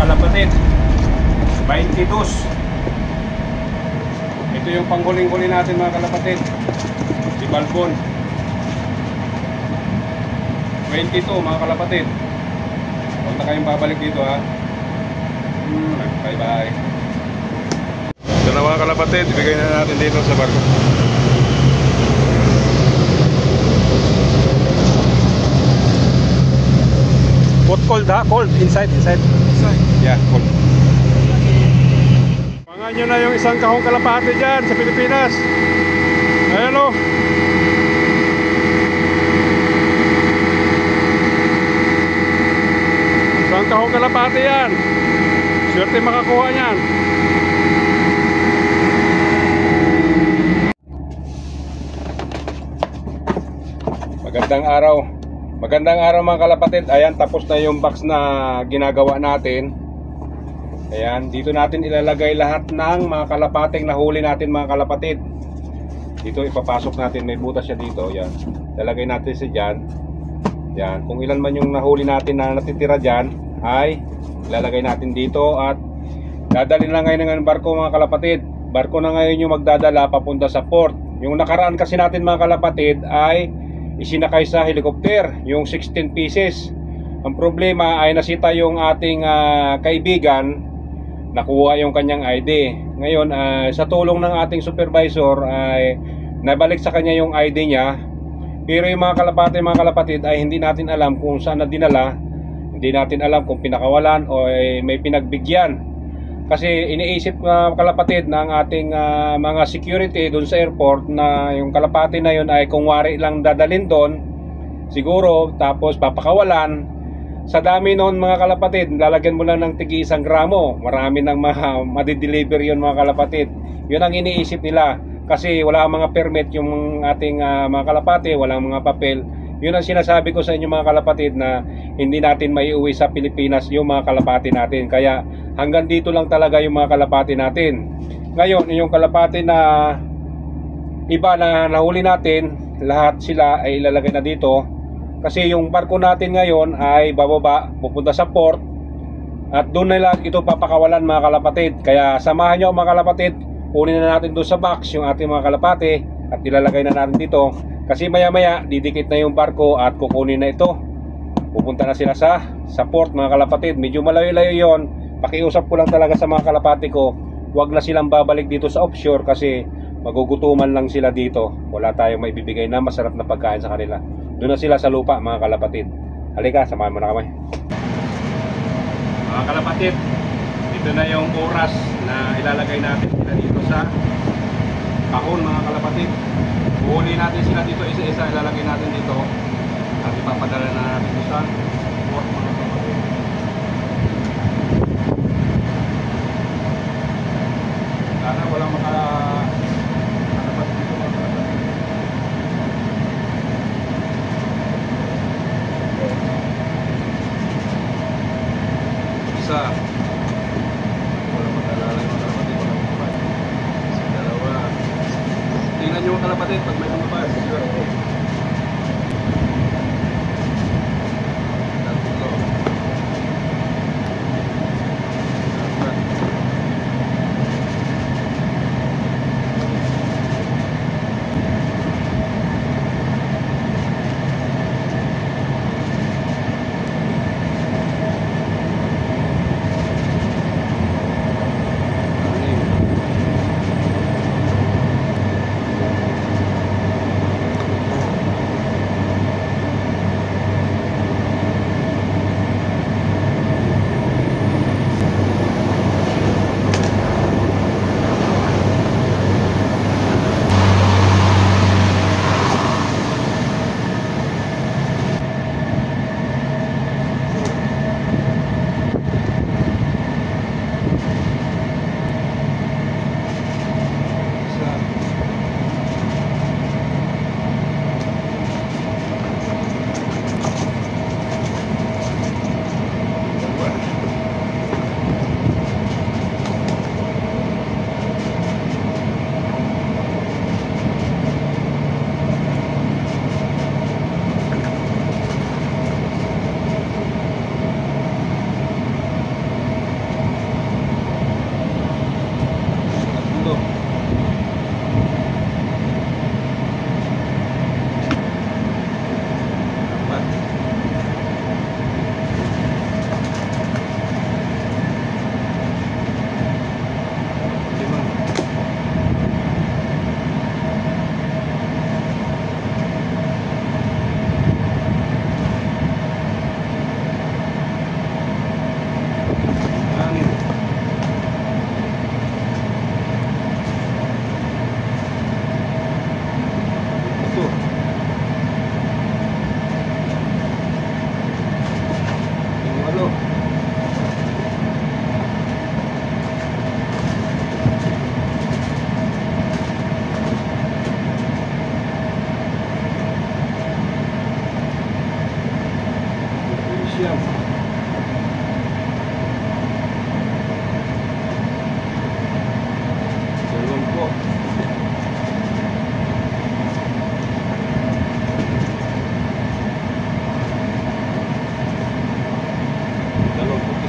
kalapatid, 22. Ito yung panghuling-huli natin mga kalapatid, si Balbon. 22 mga kalapatid. Huwag na kayong babalik dito ha. Bye bye. Ito na mga kalapatid, ibigay na natin dito sa barko. Put cold ha? Cold? Inside? Yeah, cold. Pangan nyo na yung isang kahong kalapati dyan sa Pilipinas. Ayan o. Isang kahong kalapati yan. Swerte makakuha niyan. Magandang araw mga kalapatid. Ayan, tapos na yung box na ginagawa natin. Ayan, dito natin ilalagay lahat ng mga kalapating nahuli natin mga kalapatid. Dito ipapasok natin, may butas siya dito. Ayan, lalagay natin siya dyan. Ayan, kung ilan man yung nahuli natin na natitira dyan, ay ilalagay natin dito. At dadalhin na ngayon ng barko mga kalapatid. Barko na ngayon yung magdadala papunta sa port. Yung nakaraan kasi natin mga kalapatid ay isinakay sa helicopter, yung 16 pieces. Ang problema ay nasita yung ating kaibigan, nakuha yung kanyang ID. Ngayon sa tulong ng ating supervisor ay nabalik sa kanya yung ID niya. Pero yung mga kalapatid ay hindi natin alam kung saan na dinala. Hindi natin alam kung pinakawalan o may pinagbigyan. Kasi iniisip kalapatid ng ating mga security doon sa airport na yung kalapati na yun ay kung wari lang dadalhin doon siguro, tapos papakawalan. Sa dami noon mga kalapatid, lalagyan mo lang ng tigi 1 gramo, marami nang madideliver yun mga kalapatid. Yun ang iniisip nila kasi wala mga permit yung ating mga kalapati, walang mga papel. Yun ang sinasabi ko sa inyo mga kalapatid, na hindi natin maiuwi sa Pilipinas yung mga kalapati natin. Kaya hanggang dito lang talaga yung mga kalapati natin. Ngayon, yung kalapati na iba na nahuli natin, lahat sila ay ilalagay na dito. Kasi yung barko natin ngayon ay bababa, pupunta sa port. At doon nila ito papakawalan mga kalapatid. Kaya samahan nyo mga kalapatid, kunin na natin doon sa box yung ating mga kalapati at ilalagay na natin dito. Kasi maya maya didikit na yung barko at kukunin na ito. Pupunta na sila sa port mga kalapatid. Medyo malayo-layo yon. Pakiusap ko lang talaga sa mga kalapati ko, huwag na silang babalik dito sa offshore kasi magugutuman lang sila dito. Wala tayong maibibigay na masarap na pagkain sa kanila. Doon na sila sa lupa mga kalapatid. Halika, samahan mo na kami. Mga kalapatid, ito na yung oras na ilalagay natin sila dito sa kahon mga kalapatid. Uhuli natin sila dito isa-isa, ilalagay natin dito at ipapadala na natin sa port mga kalapatid. Sana walang makalapat dito mga kalapatid. Isa, walang magkalala mga kalapatid, walang makapad. Isa, dalawa. Tingnan nyo mga kalapatid pag may lumabas. Tatlo. Apat.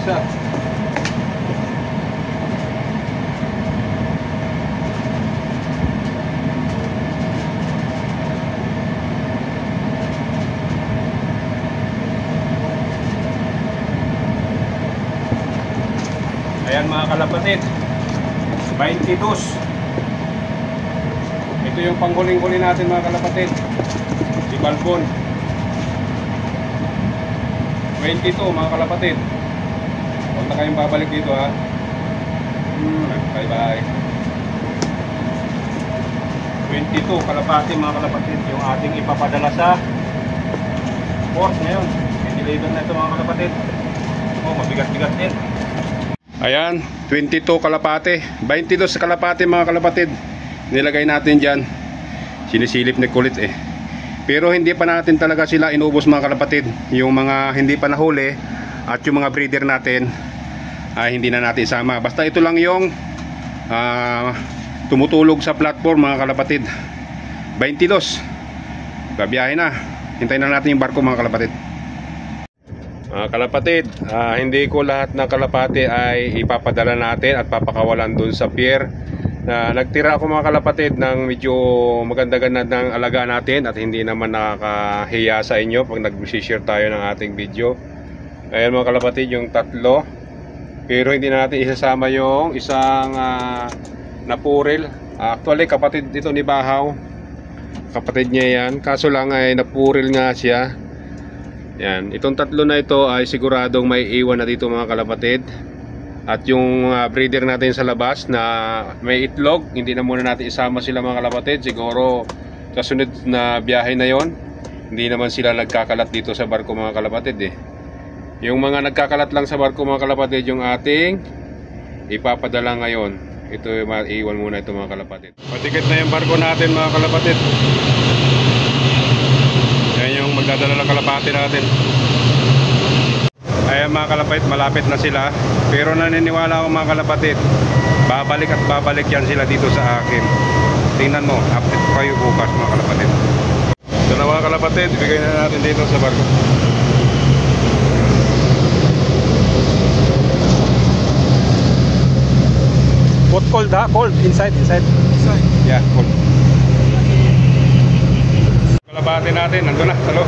isa. Ayan mga kalapatid, 22. Ito yung panghuling-huli natin mga kalapatid, si Balbon. 22 mga kalapatid. Huwag na kayong babalik dito ha. Bye bye. 22 kalapati mga kalapatid, yung ating ipapadala sa port ngayon. I-deliver na ito mga kalapatid. Oh, mabigat-bigat din. Ayan, 22 kalapate, 22 sa kalapate mga kalapatid. Nilagay natin dyan. Sinisilip ni kulit eh. Pero hindi pa natin talaga sila inubos mga kalapatid. Yung mga hindi pa nahuli at yung mga breeder natin ay hindi na natin isama. Basta ito lang yung tumutulog sa platform mga kalapatid. 22. Babiyahe na. Hintayin na natin yung barko mga kalapatid. Kalapatid, hindi ko lahat ng kalapati ay ipapadala natin at papakawalan dun sa pier. Nagtira ako mga kalapatid ng medyo maganda-ganda ng alaga natin at hindi naman nakakahiya sa inyo pag nag-share tayo ng ating video. Ayan mga kalapatid, yung tatlo. Pero hindi na natin isasama yung isang napuril. Actually kapatid ito ni Bahaw. Kapatid niya yan. Kaso lang ay napuril nga siya. Yan, itong tatlo na ito ay siguradong may iwan na dito mga kalapatid. At yung breeder natin sa labas na may itlog, hindi na muna natin isama sila mga kalapatid. Siguro sa sunod na biyahe na yon, hindi naman sila nagkakalat dito sa barko mga kalapatid eh. Yung mga nagkakalat lang sa barko mga kalapatid, yung ating ipapadala ngayon. Ito iwan muna ito mga kalapatid. Patikit na yung barko natin mga kalapatid. Yan yung magdadala ng kalapati natin. Ayan mga kalapatid, malapit na sila. Pero naniniwala ako mga kalapatid, babalik at babalik yan sila dito sa akin. Tingnan mo, update ko kayo bukas mga kalapatid. Ito na mga kalapatid, ibigay na natin dito sa barko. What cold ha? Cold? Inside? Yeah, cold. Kalapati natin, nandun na, hello.